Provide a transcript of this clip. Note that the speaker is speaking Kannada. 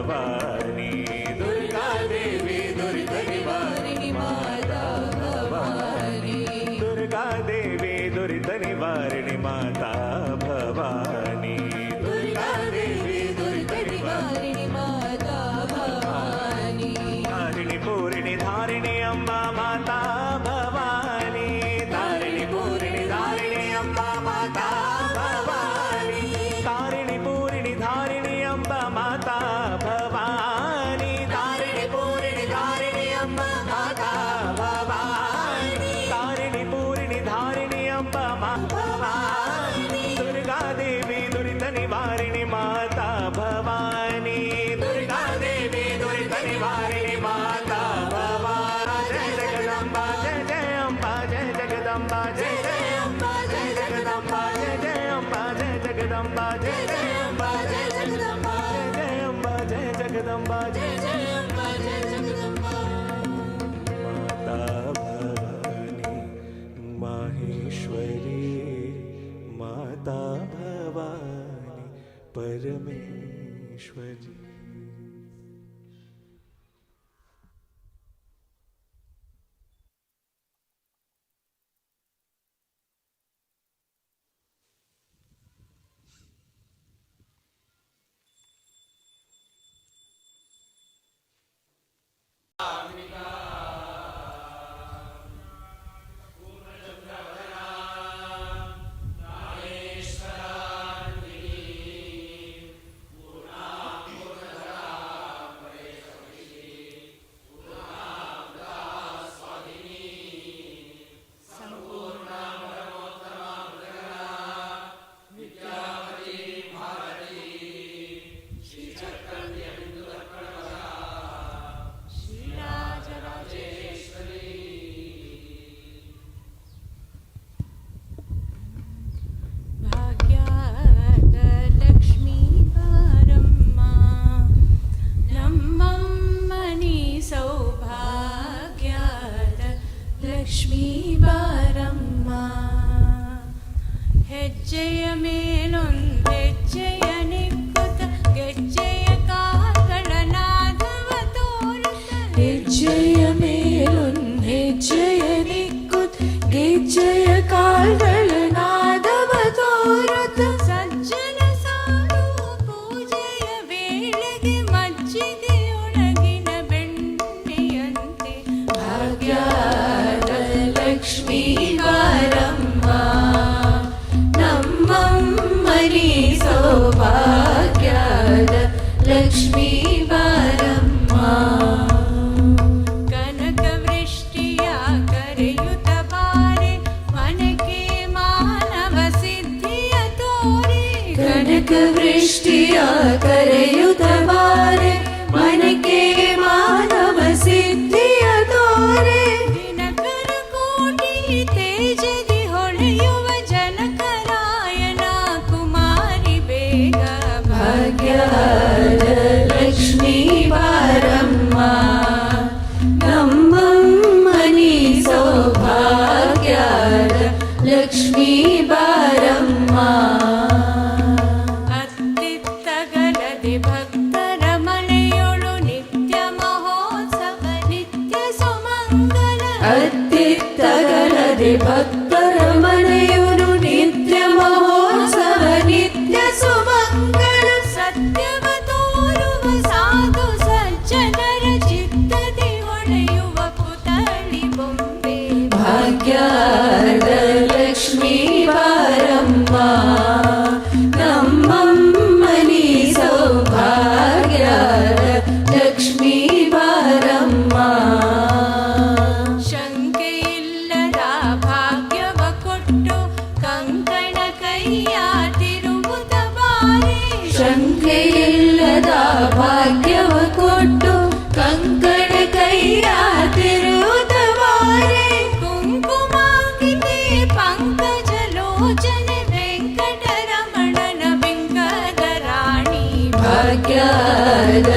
ಭವಾನಿ ದುರ್ಗಾ ದೇವಿ ದುರಿತ ನಿವಾರಿಣಿ ಮಾತಾ ಭವಾನಿ ದುರ್ಗಾ ದೇವಿ ದುರಿತ ನಿವಾರಿಣಿ ಮಾತಾ ಭವಾನಿ ದುರ್ಗಾ ದೇವಿ ದುರಿತ ನಿವಾರಿಣಿ ಮಾತಾ ಭವಾನಿ ತಾರಿಣಿ ಪೂರಿಣಿ ಧಾರಿಣಿ ಅಂಬಾ ಮಾತಾ ಭವಾನಿ ತಾರಿಣಿ ಪೂರಿಣಿ ಧಾರಿಣಿ ಅಂಬಾ ಮಾತಾ ಭವಾನಿ ತಾರಿಣಿ ಪೂರಿಣಿ ಧಾರಿಣಿ ಅಂಬಾ ಮಾತಾ ಭವಾನಿ ತಾರಿಣಿ ಪೂರಿಣಿ ಧಾರಿಣಿ ಅಂಬಾ ಮಾತಾ ಭವಾನಿ ತಾರಿಣಿ ಪೂರಿಣಿ ಧಾರಿಣಿ ಅಂಬಾ ಭವಾನಿ ದುರ್ಗಾ ದೇವಿ ದುರಿತ ನಿವಾರಿಣಿ ಮಾತಾ ಭವಾನಿ ದುರ್ಗಾ ದೇವಿ ದುರಿತ ನಿವಾರಿಣಿ ಮಾತಾ ಭವಾನಿ ಜಯ ಜಗದಂಬಾ ಜಯ ಜಯ ಅಂಬಾ ಜಯ ಜಗದಂಬಾ ಜಯ ಜಯ ಅಂಬಾ ಜಯ ಜಗದಂಬಾ ಜಯ ಜಯ ಅಂಬಾ ಜಯ ಜಗದಂಬಾ ಜಯ ಜಯ ಅಂಬಾ ಜಯ ಜಗದಂಬಾ ಜಯ ಜಯ ಅಂಬಾ ಜಯ ಜಗದಂಬಾ ಜಯ ಜಯ ಅಂಬಾ ಜಯ ಜಗದಂಬಾ ಮಾತಾ ಭವಾನಿ ಮಾಹೇಶ್ವರಿ ಮಾತಾ ಭವಾನಿ ಪರಮೇಶ್ವರಿ. ಹೆಜ್ಜೆಯ ಮೇಲೊಂದು ಹೆಜ್ಜೆಯ ನಿಕ್ಕುತ್ತ ಗೆಜ್ಜೆಯ ಕಾಲ್ಗಳ ನಾದವ ತೋರುತ್ತ ಹೆಜ್ಜೆಯ ಮೇಲೊಂದು ಹೆಜ್ಜೆಯ ನಿಕ್ಕುತ್ತ ಗೆಜ್ಜೆಯ ಕಾಲ್ಗಳ ನಾದವ ತೋರುತ್ತ ಸಜ್ಜನ ಸಾರು ಪೂಜೆಯ ವೇಳೆಗೆ ಮಜ್ಜಿಗೆಯೊಳಗಿನ ಬೆಣ್ಣೆಯಂತೆ ಭಾಗ್ಯದ ಲಕ್ಷ್ಮೀ ಬಾರಮ್ಮ ನಮ್ಮಮ್ಮನಿ ಸೌಭಾಗ್ಯದ ಲಕ್ಷ್ಮೀ ಬಾರಮ್ಮ ಕನಕ ವೃಷ್ಟಿಯ ಕರೆಯುತ್ತ ಬಾರೆ ಮನಕ್ಕೆ ಮಾನವ ಸಿದ್ಧಿಯ ತೋರೆ ಕನಕ ವೃಷ್ಟಿಯ ಕರೆಯುತ್ತ ಬಾರೆ ಮನಕ್ಕೆ ಮಾನವ ಸಿದ್ಧಿಯ ತೋರೆ ದಿನಕರ ಕೋಟಿ ತೇಜದಿ ಹೊಳೆಯುವ ಜನಕರಾಯನ ಕುಮಾರಿ ಬೇಗ ಭಾಗ್ಯದ ಲಕ್ಷ್ಮೀ ಬಾರಮ್ಮ ನಮ್ಮಮ್ಮನಿ ಸೌಭಾಗ್ಯದ ಲಕ್ಷ್ಮೀ ಬಾರಮ್ಮ ಅತ್ತಿತ್ತಗಲದೆ ಭಕ್ತರ ಮನೆಯೊಳು ನಿತ್ಯ ಮಹೋತ್ಸವ ನಿತ್ಯ ಸುಮಂಗಲ ಅತ್ತಿತ್ತಗಲದೆ ಭಕ್ತರ ಮನೆಯೊಳು ನಿತ್ಯ ಮಹೋತ್ಸವ ನಿತ್ಯ ಸುಮಂಗಲ ಸತ್ಯವ ತೋರುವ ಸಾಧು ಸಜ್ಜನರ ಚಿತ್ತದಿ ಹೊಳೆಯುವ ಪುತಳಿ ಬೊಂಬೆ ಭಾಗ್ಯದ ಲಕ್ಷ್ಮೀ ಬಾರಮ್ಮ ನಮ್ಮಮ್ಮನಿ ಸೌಭಾಗ್ಯದ ಲಕ್ಷ್ಮೀ ಬಾರಮ್ಮ ಶಂಕೆಯಿಲ್ಲದ ಭಾಗ್ಯವ ಕೊಟ್ಟು ಕಂಕಣ ಕೈಯ ತಿರುವುದ ಬಾರೆ ಶಂಕೆಯಿಲ್ಲದ ಭಾಗ್ಯವ ಕೊಟ್ಟು ಕಂಕಣ ಕೈಯ ತಿರುವುದ ಬಾರೆ ಕುಂಕುಮಾಂಗಿತೆ ಪಂಕಜಲೋಚನೆ ವೆಂಕಟರಮಣನ ಬಿಂಕದ ರಾಣಿ ಭಾಗ್ಯದ